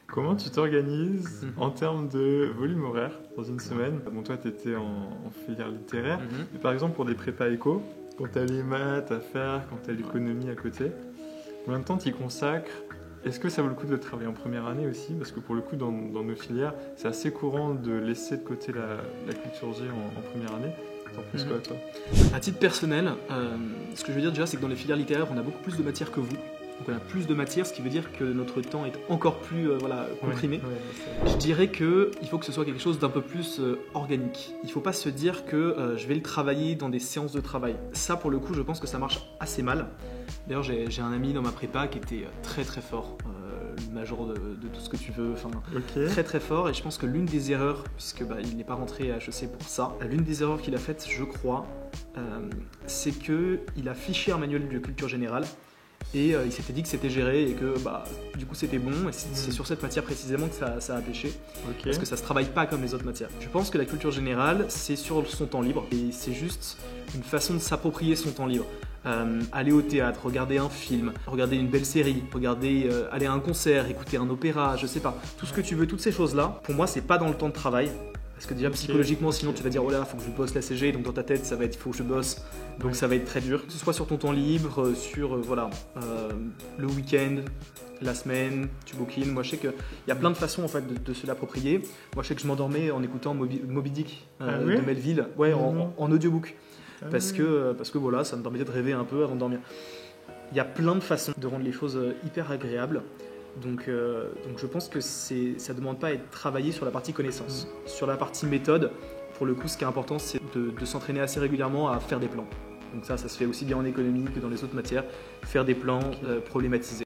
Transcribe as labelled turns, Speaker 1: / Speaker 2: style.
Speaker 1: Comment tu t'organises en termes de volume horaire dans une semaine? Bon, toi, tu étais en filière littéraire, mais par exemple pour des prépas éco, quand tu as les maths à faire, quand tu as l'économie à côté, combien de temps tu y consacres? Est-ce que ça vaut le coup de travailler en première année aussi? Parce que pour le coup, dans nos filières, c'est assez courant de laisser de côté la culture G en première année. T'en penses quoi, toi?
Speaker 2: À titre personnel, ce que je veux dire déjà, c'est que dans les filières littéraires, on a beaucoup plus de matière que vous. Donc on a plus de matière, ce qui veut dire que notre temps est encore plus comprimé. Je dirais qu'il faut que ce soit quelque chose d'un peu plus organique. Il ne faut pas se dire que je vais le travailler dans des séances de travail. Ça, pour le coup, je pense que ça marche assez mal. D'ailleurs, j'ai un ami dans ma prépa qui était très très fort, le major de tout ce que tu veux, très très fort. Et je pense que l'une des erreurs, puisque il n'est pas rentré à HEC pour ça, l'une des erreurs qu'il a faites, je crois, c'est qu'il a fiché un manuel de culture générale. Et il s'était dit que c'était géré et que du coup c'était bon, et c'est sur cette matière précisément que ça a pêché, parce que ça se travaille pas comme les autres matières. Je pense que la culture générale, c'est sur son temps libre, et c'est juste une façon de s'approprier son temps libre. Aller au théâtre, regarder un film, regarder une belle série, aller à un concert, écouter un opéra, je sais pas, tout ce que tu veux, toutes ces choses-là, pour moi c'est pas dans le temps de travail. Parce que déjà psychologiquement, sinon tu vas dire oh là, faut que je bosse la CG, donc dans ta tête ça va être il faut que je bosse, donc ça va être très dur. Que ce soit sur ton temps libre, sur le week-end, la semaine, tu bouquines. Moi je sais qu'il y a plein de façons en fait de se l'approprier. Moi je sais que je m'endormais en écoutant Moby Dick de Melville, en audiobook, parce que voilà, ça me permettait de rêver un peu avant de dormir. Il y a plein de façons de rendre les choses hyper agréables. Donc je pense que ça ne demande pas à être travaillé sur la partie connaissance. Sur la partie méthode, pour le coup, ce qui est important, c'est de s'entraîner assez régulièrement à faire des plans. Donc ça se fait aussi bien en économie que dans les autres matières, faire des plans, problématiser.